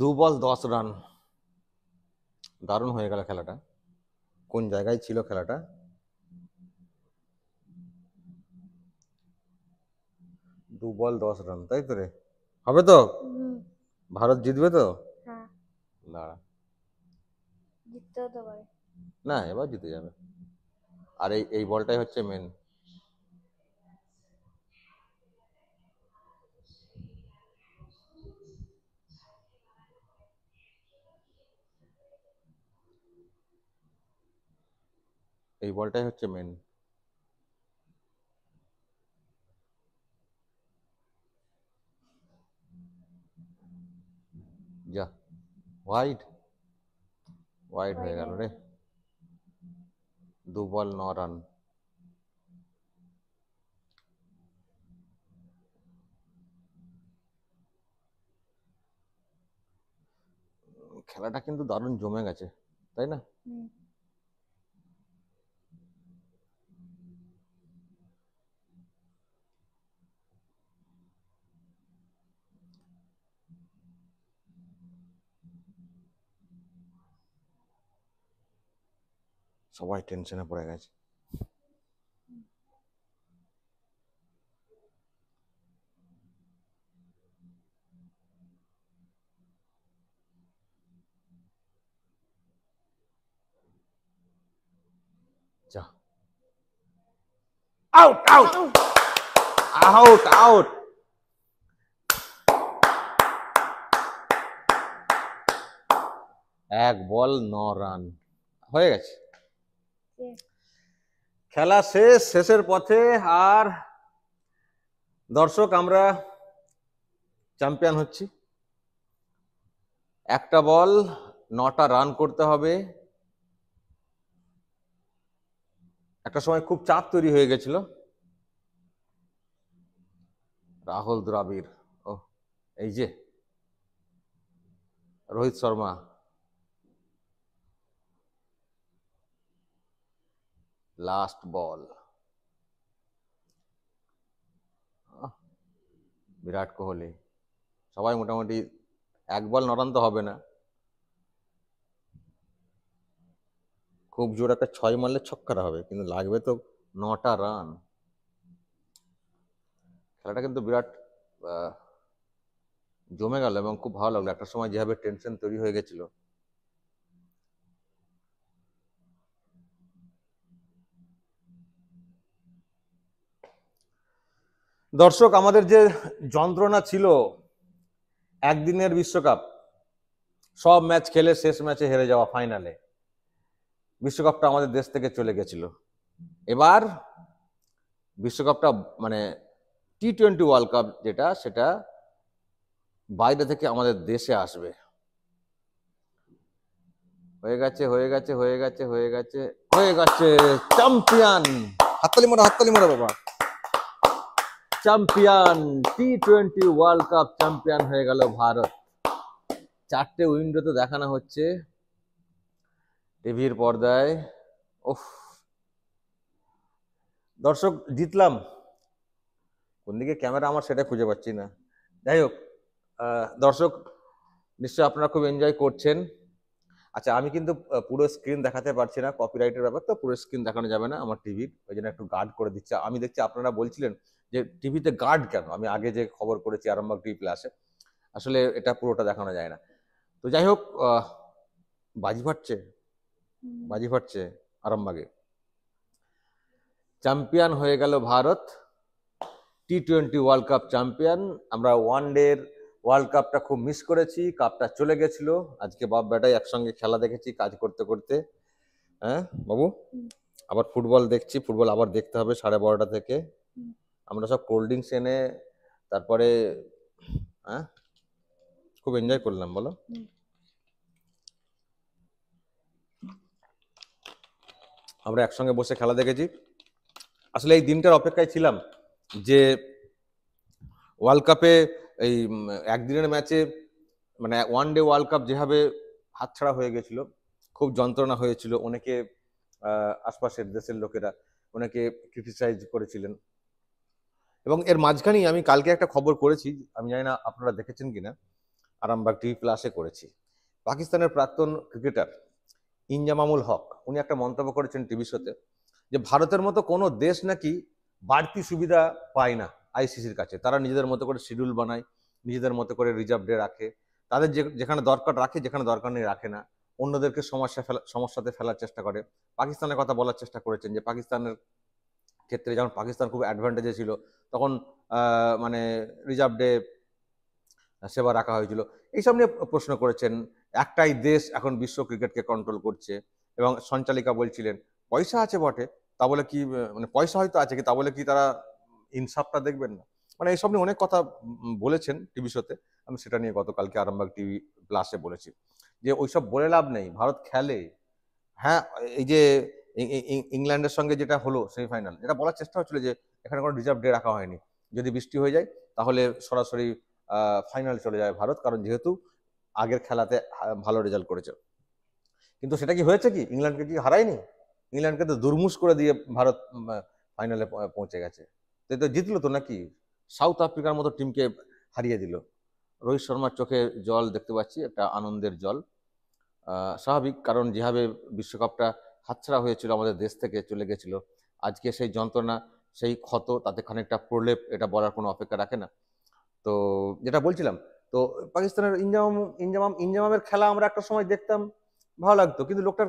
2 বল 10 run. দারুণ হয়ে গেল খেলাটা। কোন জায়গায় ছিল খেলাটা? 2 বল 10 রান, তাই তো রে? হবে তো? ভারত জিতবে তো? হ্যাঁ, দাঁড়া, জিততেও তো পারে। না এবার জিতে যাবে। আর এই বলটাই হচ্ছে মেন। এই বলটাই হচ্ছে মেন। যা, হোয়াইট হোয়াইট হয়ে গেল রে। 2 বল 9 রান। খেলাটা কিন্তু দারুণ জমে গেছে, তাই না? সবাই টেনশনে পড়ে গেছে। যা, আউট আউট আউট আউট। 1 বল 9 রান হয়ে গেছে। খেলা শেষ, শেষের পথে। আর দর্শক, আমরা চ্যাম্পিয়ন হচ্ছি। একটা বল 9টা রান করতে হবে। একটা সময় খুব চাপ তৈরি হয়ে গেছিল। রাহুল দ্রাবিড়, ও এই যে রোহিত শর্মা, লাস্ট বল। বিরাট কোহলি, সবাই মোটামুটি 1 বল 9 রান তো হবে না, খুব জোর একটা 6 মারলে ছক্কাটা হবে, কিন্তু লাগবে তো 9টা রান। খেলাটা কিন্তু বিরাট জমে গেল এবং খুব ভালো লাগলো। একটা সময় যেভাবে টেনশন তৈরি হয়ে গেছিল, দর্শক আমাদের যে যন্ত্রণা ছিল একদিনের বিশ্বকাপ, সব ম্যাচ খেলে শেষ ম্যাচে হেরে যাওয়া, ফাইনালে বিশ্বকাপটা আমাদের দেশ থেকে চলে গেছিল। এবার বিশ্বকাপটা মানে T20 ওয়ার্ল্ড কাপ যেটা, সেটা বাইরে থেকে আমাদের দেশে আসবে। হয়ে গেছে হয়ে গেছে হয়ে গেছে হয়ে গেছে হয়ে গেছে চ্যাম্পিয়ন। হাততালি মোড়া, হাততালি মোড়া বাবা। Champion, T20 world cup champion হয়ে গেল ভারত। 4টে উইন্ডোতে দেখানো হচ্ছে টিভির পর্দায়। ওফ, দর্শক জিতলাম। কোন দিকে ক্যামেরা আমার সেটা খুঁজে পাচ্ছি না। যাই হোক, দর্শক নিশ্চয়ই আপনারা খুব এনজয় করছেন। আচ্ছা, আমি কিন্তু পুরো স্ক্রিন দেখাতে পারছি না, কপিরাইটের ব্যাপার তো, পুরো স্ক্রিন দেখানো যাবে না আমার টিভির, ওই জন্য একটু গার্ড করে দিচ্ছে। আমি দেখছি আপনারা বলছিলেন যে টিভিতে গার্ড কেন, আমি আগে যে খবর করেছি আরামবাগ টিভি প্লাসে, আসলে এটা পুরোটা দেখানো যায় না। তো যাই হোক, বাজি ফাটছে, বাজি ফাটছে আরামবাগে। চ্যাম্পিয়ন হয়ে গেল Bharat, T20 world cup champion. আমরা ওয়ান ডের ওয়ার্ল্ড কাপটা খুব মিস করেছি, কাপটা চলে গেছিল। আজকে বাপ বেটাই একসঙ্গে খেলা দেখেছি কাজ করতে করতে। হ্যাঁ বাবু, আবার ফুটবল দেখছি, ফুটবল আবার দেখতে হবে 12:30 থেকে। আমরা সব কোল্ড ড্রিঙ্কস এনে তারপরে হ্যাঁ খুব এনজয় করলাম, বলো। আমরা একসঙ্গে বসে খেলা দেখেছি। আসলে এই দিনটার অপেক্ষায় ছিলাম যে ওয়ার্ল্ড কাপে এই একদিনের ম্যাচে, মানে ওয়ান ডে ওয়ার্ল্ড কাপ যেভাবে হাতছাড়া হয়ে গেছিল, খুব যন্ত্রণা হয়েছিল। অনেকে আশপাশের দেশের লোকেরা অনেকে ক্রিটিসাইজ করেছিলেন। এবং এর মাঝখানেই আমি কালকে একটা খবর করেছি, আমি জানি না আপনারা দেখেছেন কিনা। আরামবাগ টিভি প্লাসে করেছি। পাকিস্তানের প্রাক্তন ক্রিকেটার ইনজামামুল হক উনি একটা মন্তব্য করেছেন টিভি শোতে, যে ভারতের মতো কোনো দেশ নাকি বাড়তি সুবিধা পায় না আইসিসির কাছে। তারা নিজেদের মতো করে শিডিউল বানায়, নিজেদের মতো করে রিজার্ভ ডে রাখে, তাদের যেখানে দরকার রাখে, যেখানে দরকার নেই রাখে না, অন্যদেরকে সমস্যাতে ফেলার চেষ্টা করে। পাকিস্তানের কথা বলার চেষ্টা করেছেন যে পাকিস্তানের ক্ষেত্রে যখন পাকিস্তান খুব অ্যাডভান্টেজে ছিল তখন মানে রিজার্ভ ডে সেবা রাখা হয়েছিল। এইসব নিয়ে প্রশ্ন করেছেন। একটাই দেশ এখন বিশ্ব ক্রিকেটকে কন্ট্রোল করছে, এবং সঞ্চালিকা বলছিলেন পয়সা আছে বটে, তা বলে কি মানে পয়সা হয়তো আছে কি তা বলে কি তারা ইনসাফটা দেখবেন না? মানে এইসব নিয়ে অনেক কথা বলেছেন টিভি শোতে। আমি সেটা নিয়ে গতকালকে আরামবাগ টিভি প্লাসে বলেছি যে ওইসব বলে লাভ নেই, ভারত খেলে। হ্যাঁ, এই যে ইংল্যান্ডের সঙ্গে যেটা হলো সেমিফাইনাল, এটা বলার চেষ্টা হচ্ছিল যে এখানে কোনো রিজার্ভ ডে রাখা হয়নি, যদি বৃষ্টি হয়ে যায় তাহলে সরাসরি ফাইনাল চলে যায় ভারত, কারণ যেহেতু আগের খেলাতে ভালো রেজাল্ট করেছে। কিন্তু সেটা কি হয়েছে? কি ইংল্যান্ডকে কি হারায়নি? ইংল্যান্ডকে তো দুর্মুষ করে দিয়ে ভারত ফাইনালে পৌঁছে গেছে। তো জিতলো তো নাকি, সাউথ আফ্রিকার মতো টিমকে হারিয়ে দিল। রোহিত শর্মার চোখে জল দেখতে পাচ্ছি, একটা আনন্দের জল। স্বাভাবিক, কারণ যেভাবে বিশ্বকাপটা হাতছাড়া হয়েছিল, আমাদের দেশ থেকে চলে গেছিল, আজকে সেই যন্ত্রণা, সেই ক্ষত, তাতে খানিকটা প্রলেপ, এটা বলার কোনো অপেক্ষা রাখে না। তো যেটা বলছিলাম, তো পাকিস্তানের ইনজামামের খেলা আমরা একটা সময় দেখতাম, ভালো লাগতো, কিন্তু লোকটার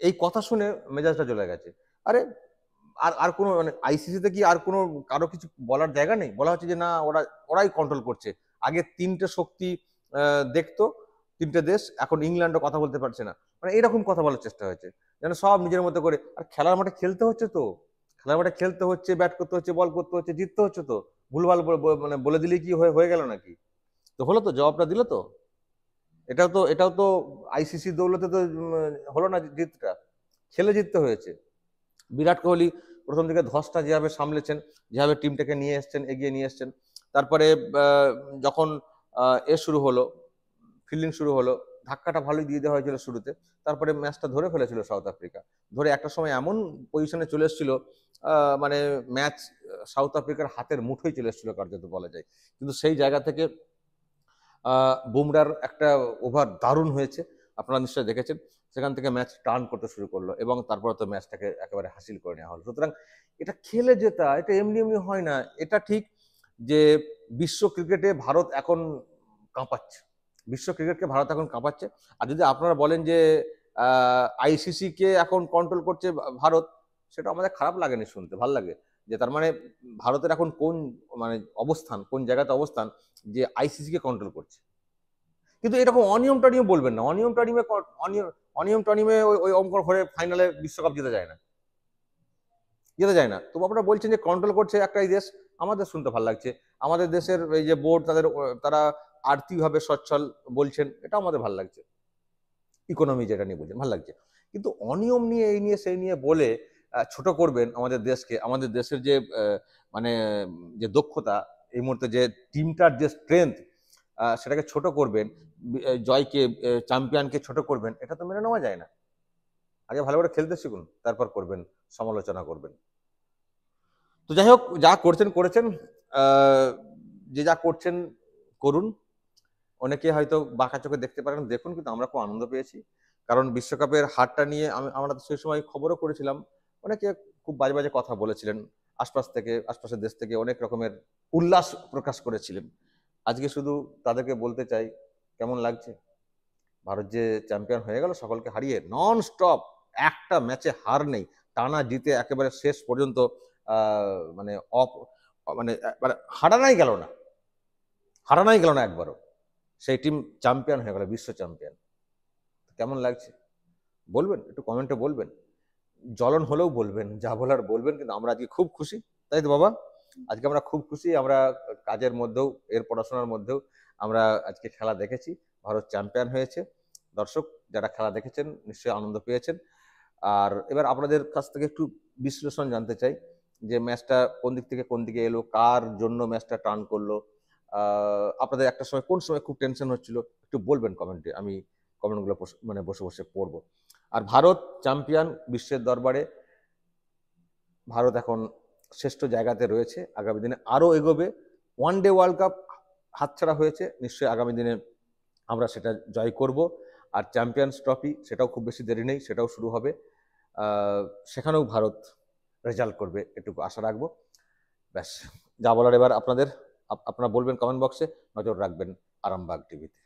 এই কথা শুনে মেজাজটা চলে গেছে। আরে আর আর কোনো মানে আইসিসিতে কি আর কোনো কারো কিছু বলার জায়গা নেই? বলা হচ্ছে যে না, ওরাই কন্ট্রোল করছে। আগে তিনটে শক্তি দেখতো, তিনটে দেশ, এখন ইংল্যান্ডও কথা বলতে পারছে না, মানে এরকম কথা বলার চেষ্টা হয়েছে, যেন সব নিজের মতো করে। আর খেলার মাঠে খেলতে হচ্ছে, তো খেলার মাঠে খেলতে হচ্ছে, ব্যাট করতে হচ্ছে, বল করতে হচ্ছে, জিততে হচ্ছে। তো ভুলভাল মানে বলে দিলেই কি হয়ে গেল নাকি? তো হলো তো, জবাবটা দিল তো। এটাও তো আইসিসি দৌলতে তো হলো না জিতটা, খেলে জিততে হয়েছে। বিরাট কোহলি প্রথম দিকে ধসটা যেভাবে সামলেছেন, যেভাবে টিমটাকে নিয়ে এসছেন, এগিয়ে নিয়ে এসছেন, তারপরে যখন শুরু হলো, ফিল্ডিং শুরু হলো, ধাক্কাটা ভালোই দিয়ে দেওয়া হয়েছিল শুরুতে, তারপরে ম্যাচটা ধরে ফেলেছিল সাউথ আফ্রিকা। ধরে একটা সময় এমন পজিশনে চলে এসেছিল, মানে ম্যাচ সাউথ আফ্রিকার হাতের মুঠোয় চলে এসেছিল কার্যত বলা যায়। কিন্তু সেই জায়গা থেকে বুমরার একটা ওভার দারুণ হয়েছে, আপনারা নিশ্চয়ই দেখেছেন, সেখান থেকে ম্যাচ টার্ন করতে শুরু করলো, এবং তারপরে তো ম্যাচটাকে একেবারে হাসিল করে নেওয়া হলো। সুতরাং এটা খেলে জেতা, এটা এমনি এমনি হয় না। এটা ঠিক যে বিশ্ব ক্রিকেটে ভারত এখন কাঁপাচ্ছে, বিশ্ব ক্রিকেটকে ভারত এখন কাঁপাচ্ছে। আর যদি আপনারা বলেন যে আইসিসি কে এখন কন্ট্রোল করছে ভারত, সেটা আমাদের খারাপ লাগেনি শুনতে, ভালো লাগে। যে তার মানে ভারতের এখন কোন মানে অবস্থান, কোন জায়গাতে অবস্থান, যে আইসিসি কে কন্ট্রোল করছে। কিন্তু এরকম অনিয়ম টনিয়ম বলবেন না, অনিয়ম টনিয়মে ওই অঙ্ক হয়ে ফাইনালে বিশ্বকাপ যেতে যায় না। তো আপনারা বলছেন যে কন্ট্রোল করছে একটাই দেশ, আমাদের শুনতে ভালো লাগছে। আমাদের দেশের এই যে বোর্ড, তারা আর্থিকভাবে সচ্ছল বলছেন, এটা আমাদের ভালো লাগছে। ইকোনমি যেটা নিয়ে বলছেন ভালো লাগছে। কিন্তু অনিয়ম নিয়ে, এই নিয়ে সেই নিয়ে বলে ছোট করবেন আমাদের দেশকে, আমাদের দেশের যে মানে যে দক্ষতা, এই মুহূর্তে যে টিমটার যে স্ট্রেংথ, সেটাকে ছোট করবেন, জয়কে, চ্যাম্পিয়নকে ছোট করবেন, এটা তো মেনে নেওয়া যায় না। আগে ভালো করে খেলতে শিখুন, তারপর করবেন, সমালোচনা করবেন। তো যাই হোক, যা করেছেন। যে যা করছেন করুন। অনেকে হয়তো বাঁকা চোখে দেখতে পারেন, দেখুন, কিন্তু আমরা খুব আনন্দ পেয়েছি। কারণ বিশ্বকাপের হারটা নিয়ে আমরা তো সেই সময় খবরও করেছিলাম, অনেকে খুব বাজে বাজে কথা বলেছিলেন, আশপাশের দেশ থেকে অনেক রকমের উল্লাস প্রকাশ করেছিলেন। আজকে শুধু তাদেরকে বলতে চাই, কেমন লাগছে ভারত যে চ্যাম্পিয়ন হয়ে গেল, সকলকে হারিয়ে, নন স্টপ, একটা ম্যাচে হার নেই, টানা জিতে একেবারে শেষ পর্যন্ত মানে মানে হারানাই গেল না একবারও। সেই টিম চ্যাম্পিয়ন হয়ে গেল, বিশ্ব চ্যাম্পিয়ন। কেমন লাগছে বলবেন, একটু কমেন্টে বলবেন, জ্বলন হলেও বলবেন, যা বলার বলবেন। কিন্তু আমরা আজকে খুব খুশি, তাই তো বাবা? আজকে আমরা খুব খুশি। আমরা কাজের মধ্যেও, এর পড়াশোনার মধ্যেও আমরা আজকে খেলা দেখেছি, ভারত চ্যাম্পিয়ন হয়েছে। দর্শক যারা খেলা দেখেছেন নিশ্চয়ই আনন্দ পেয়েছেন। আর এবার আপনাদের কাছ থেকে একটু বিশ্লেষণ জানতে চাই, যে ম্যাচটা কোন দিক থেকে কোন দিকে এলো, কার জন্য ম্যাচটা টার্ন করলো। আপনাদের একটা সময় কোন সময় খুব টেনশন হচ্ছিল, একটু বলবেন কমেন্টে, আমি কমেন্টগুলো মানে বসে বসে পড়বো। আর ভারত চ্যাম্পিয়ন, বিশ্বের দরবারে ভারত এখন শ্রেষ্ঠ জায়গাতে রয়েছে, আগামী দিনে আরো এগোবে। ওয়ান ডে ওয়ার্ল্ড কাপ হাতছাড়া হয়েছে, নিশ্চয়ই আগামী দিনে আমরা সেটা জয় করব। আর চ্যাম্পিয়ন্স ট্রফি সেটাও খুব বেশি দেরি নেই, সেটাও শুরু হবে। সেখানেও ভারত রেজাল্ট করবে, এটুকু আশা রাখবো। ব্যাস, যা বলার এবার আপনাদের, আপনারা বলবেন কমেন্ট বক্সে, নজর রাখবেন আরামবাগ টিভিতে।